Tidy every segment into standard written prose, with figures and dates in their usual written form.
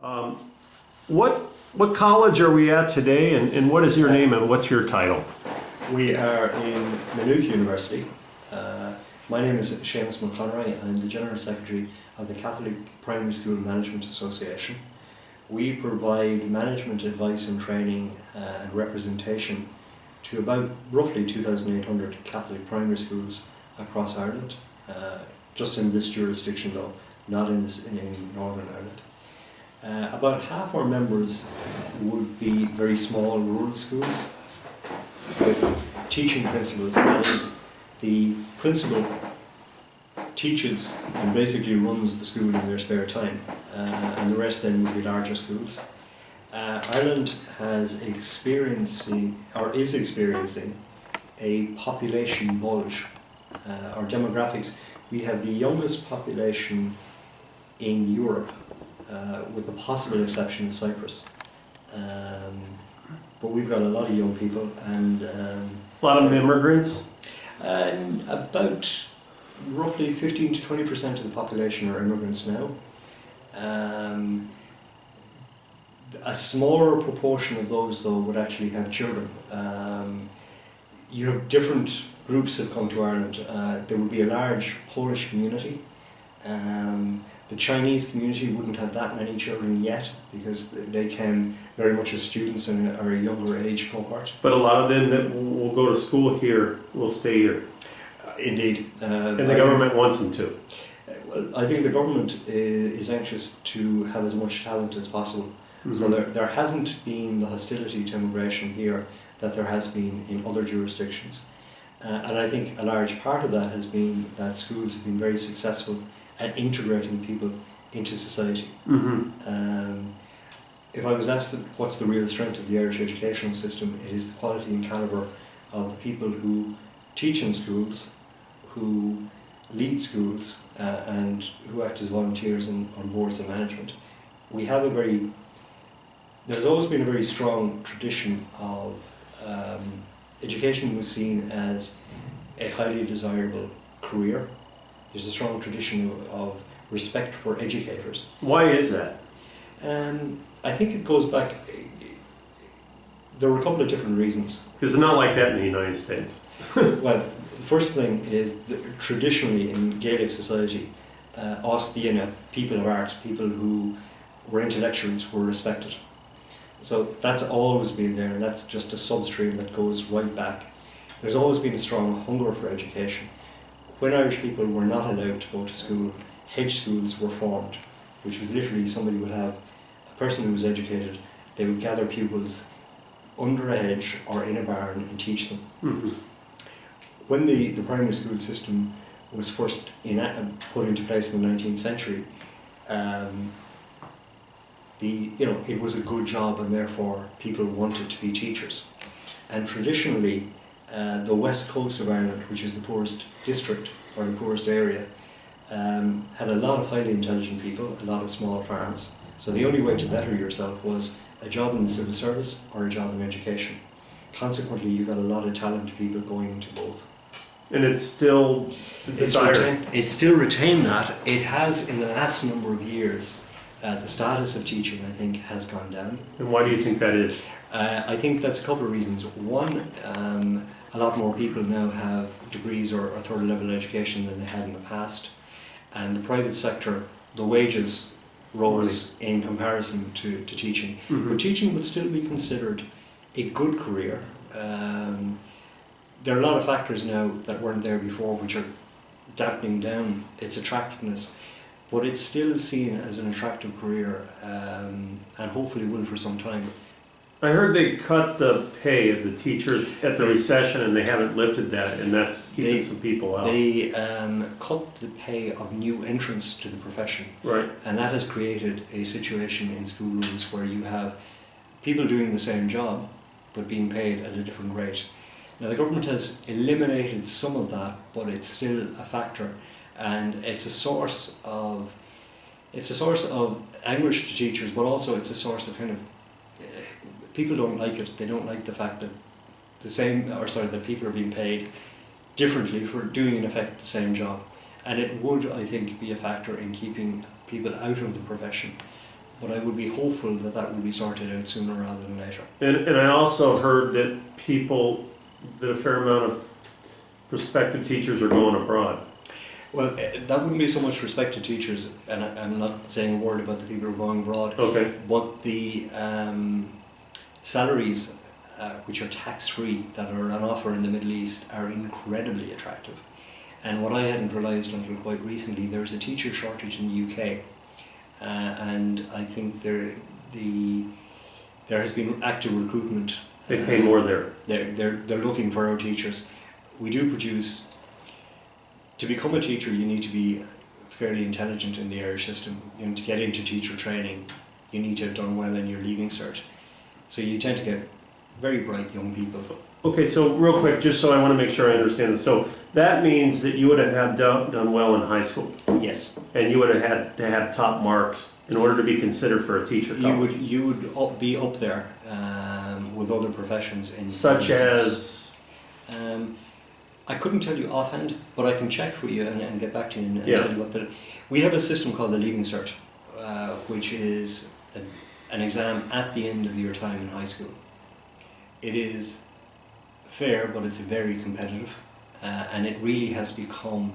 Um, what college are we at today, and what is your name and what's your title? We are in Maynooth University. My name is Seamus Mulconry. I'm the General Secretary of the Catholic Primary School Management Association. We provide management advice and training and representation to about roughly 2,800 Catholic primary schools across Ireland, just in this jurisdiction though, not in Northern Ireland. About half our members would be very small rural schools with teaching principals. That is, the principal teaches and basically runs the school in their spare time, and the rest then would be larger schools. Ireland is experiencing a population bulge. Our demographics, we have the youngest population in Europe, with the possible exception of Cyprus. But we've got a lot of young people and A lot of immigrants? and about roughly 15 to 20% of the population are immigrants now. A smaller proportion of those though would actually have children. You have different groups have come to Ireland. There would be a large Polish community. The Chinese community wouldn't have that many children yet because they came very much as students and are a younger age cohort. But a lot of them that will go to school here will stay here. Indeed. And the government wants them to. Well, I think the government is anxious to have as much talent as possible. Mm-hmm. So there hasn't been the hostility to immigration here that there has been in other jurisdictions. And I think a large part of that has been that schools have been very successful at integrating people into society. Mm-hmm. If I was asked what's the real strength of the Irish educational system, it is the quality and calibre of the people who teach in schools, who lead schools, and who act as volunteers on boards of management. There's always been a very strong tradition of education was seen as a highly desirable career. There's a strong tradition of respect for educators. Why is that? I think it goes back, there were a couple of different reasons. Because it's not like that in the United States. Well, the first thing is that traditionally in Gaelic society, us, people of art, people who were intellectuals were respected. So that's always been there, and that's just a substream that goes right back. There's always been a strong hunger for education. When Irish people were not allowed to go to school, hedge schools were formed, which was literally somebody would have a person who was educated, they would gather pupils under a hedge or in a barn and teach them. Mm-hmm. When the primary school system was first put into place in the 19th century, it was a good job and therefore people wanted to be teachers. And traditionally, the west coast of Ireland, which is the poorest district or the poorest area, had a lot of highly intelligent people, a lot of small farms. So the only way to better yourself was a job in the civil service or a job in education. Consequently, you got a lot of talented people going into both. And it's still desired. It's still retained that. It has, in the last number of years, the status of teaching, I think, has gone down. And why do you think that is? I think that's a couple of reasons. One, a lot more people now have degrees or third level education than they had in the past. And the private sector, the wages rose in comparison to teaching. Mm-hmm. But teaching would still be considered a good career. There are a lot of factors now that weren't there before which are dampening down its attractiveness. But it's still seen as an attractive career, and hopefully will for some time. I heard they cut the pay of the teachers at the recession and they haven't lifted that, and that's keeping some people out. They cut the pay of new entrants to the profession. Right. And that has created a situation in schoolrooms where you have people doing the same job but being paid at a different rate. Now the government has eliminated some of that, but it's still a factor. And it's a source of anguish to teachers, but also it's a source of kind of people don't like it. They don't like the fact that that people are being paid differently for doing in effect the same job. And it would, I think, be a factor in keeping people out of the profession. but I would be hopeful that that will be sorted out sooner rather than later. And I also heard that that a fair amount of prospective teachers are going abroad. Well, that wouldn't be so much respect to teachers, and I'm not saying a word about the people who are going abroad, Okay. but the salaries which are tax-free that are on offer in the Middle East are incredibly attractive. And what I hadn't realised until quite recently, there's a teacher shortage in the UK, and I think there has been active recruitment. They pay more there. They're looking for our teachers. We do produce. To become a teacher, you need to be fairly intelligent in the Irish system. You know, to get into teacher training, you need to have done well in your leaving cert. So you tend to get very bright young people. Okay, so real quick, just so I want to make sure I understand this. So that means that you would have done well in high school, Yes. and you would have had to have top marks in order to be considered for a teacher college. You would be up there with other professions in Such as? I couldn't tell you offhand, but I can check for you and get back to you and Yeah. tell you what we have a system called the Leaving Cert, which is an exam at the end of your time in high school. It is fair, but it's very competitive, and it really has become,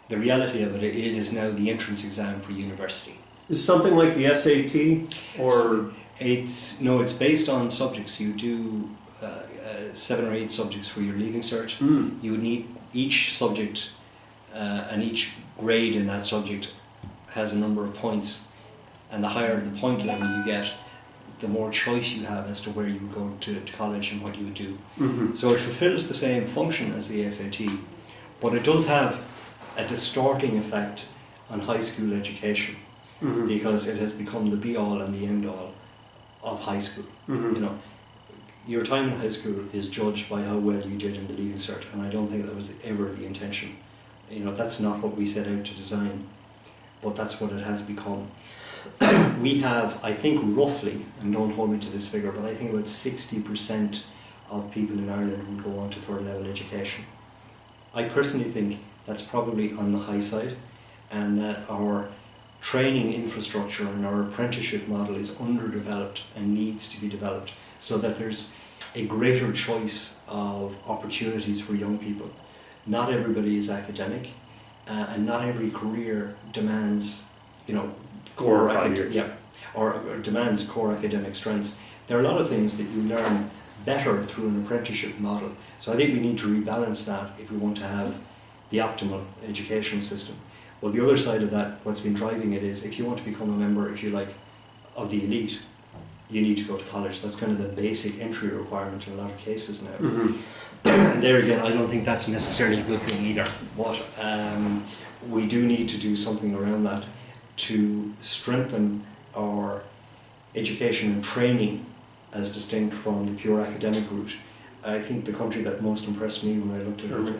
the reality of it is now the entrance exam for university. Is something like the SAT or? It's based on subjects. You do 7 or 8 subjects for your leaving cert. You would need each subject, and each grade in that subject has a number of points, and the higher the point level you get, the more choice you have as to where you would go to college and what you would do. Mm-hmm. So it fulfills the same function as the SAT, but it does have a distorting effect on high school education, Mm-hmm. because it has become the be-all and the end-all of high school. Mm-hmm. You know, your time in high school is judged by how well you did in the leaving cert, and I don't think that was ever the intention. You know, that's not what we set out to design, but that's what it has become. We have, I think roughly, and don't hold me to this figure, but I think about 60% of people in Ireland will go on to third level education. I personally think that's probably on the high side, and that our training infrastructure and our apprenticeship model is underdeveloped and needs to be developed, so that there's a greater choice of opportunities for young people. Not everybody is academic, and not every career demands, you know, Core 5 years. yeah, or demands core academic strengths. There are a lot of things that you learn better through an apprenticeship model. So I think we need to rebalance that if we want to have the optimal education system. Well, the other side of that, what's been driving it is, if you want to become a member, if you like, of the elite, you need to go to college. That's kind of the basic entry requirement in a lot of cases now. Mm-hmm. And there again, I don't think that's necessarily a good thing either. But we do need to do something around that to strengthen our education and training as distinct from the pure academic route. I think the country that most impressed me when I looked at it,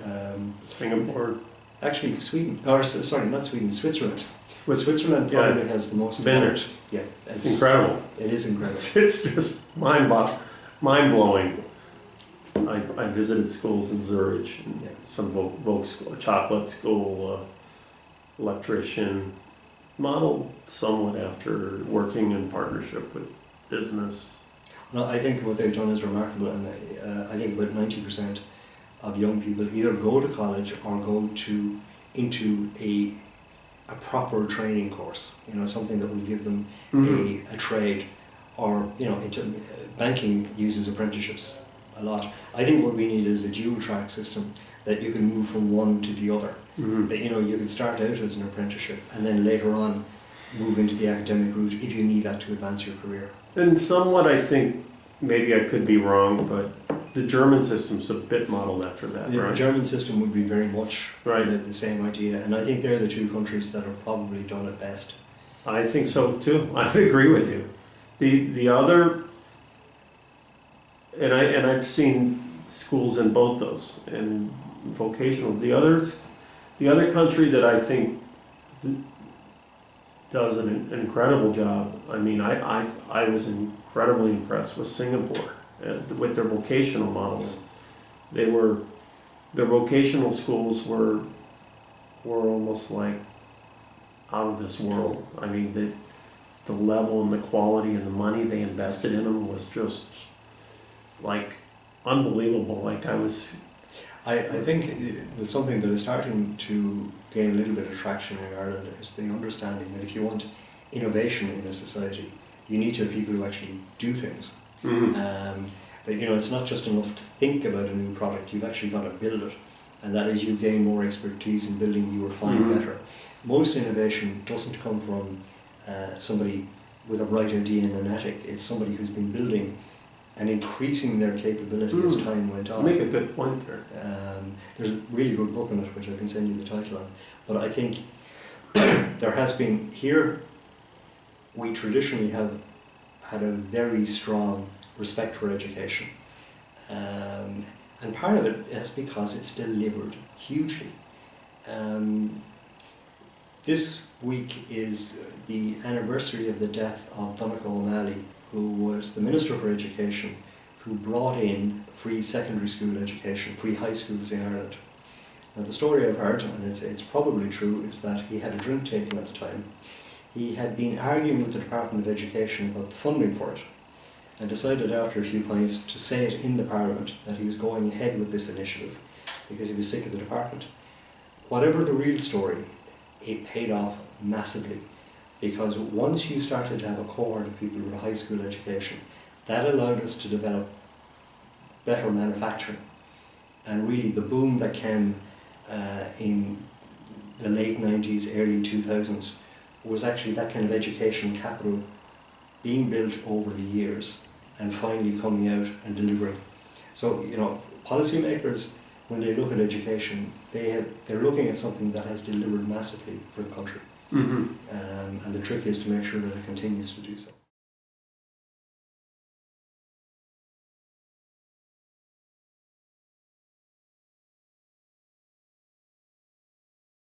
Singapore. actually Sweden, or sorry, not Sweden, Switzerland. Switzerland Yeah. probably has the most Been developed. Yeah, It's incredible. It is incredible. It's just mind-blowing. I visited schools in Zurich, and Yeah. some Vogue school, chocolate school, electrician, modeled somewhat after working in partnership with business. No, I think what they've done is remarkable, and I think about 90% of young people either go to college or go into a proper training course. You know, something that will give them Mm-hmm. a trade, or you know, into banking uses apprenticeships a lot. I think what we need is a dual track system, that you can move from one to the other. Mm-hmm. That, you know, you can start out as an apprenticeship and then later on move into the academic route if you need that to advance your career. And somewhat, I think, maybe I could be wrong, but the German system's a bit modeled after that, The right? German system would be very much Right. the same idea, and I think they're the two countries that are probably done it best. I think so too. I would agree with you. The other, and I've seen schools in both those, and vocational. The other country that I think does an incredible job. I mean, I was incredibly impressed with Singapore with their vocational models. Their vocational schools were almost like out of this world. I mean, the the level and the quality and the money they invested in them was just like unbelievable. Like I think that something that is starting to gain a little bit of traction in Ireland is the understanding that if you want innovation in a society, you need to have people who actually do things. But it's not just enough to think about a new product, you've actually got to build it. And that is, you gain more expertise in building, you refine better. Most innovation doesn't come from somebody with a bright idea in an attic. It's somebody who's been building and increasing their capability as time went on. You make a good point there. There's a really good book on it, which I can send you the title on. But I think there has been, here we traditionally have had a very strong respect for education. And part of it is because it's delivered hugely. This week is the anniversary of the death of Donegal O'Malley, who was the Minister for Education, who brought in free secondary school education, free high schools in Ireland. Now the story I've heard, and it's probably true, is that he had a drink taken at the time. He had been arguing with the Department of Education about the funding for it, and decided after a few pints to say it in the Parliament that he was going ahead with this initiative because he was sick of the department. Whatever the real story, it paid off massively, because once you started to have a cohort of people with a high school education, that allowed us to develop better manufacturing. And really the boom that came in the late 90s, early 2000s was actually that kind of education capital being built over the years and finally coming out and delivering. So, policymakers, when they look at education, they're looking at something that has delivered massively for the country. And the trick is to make sure that it continues to do so.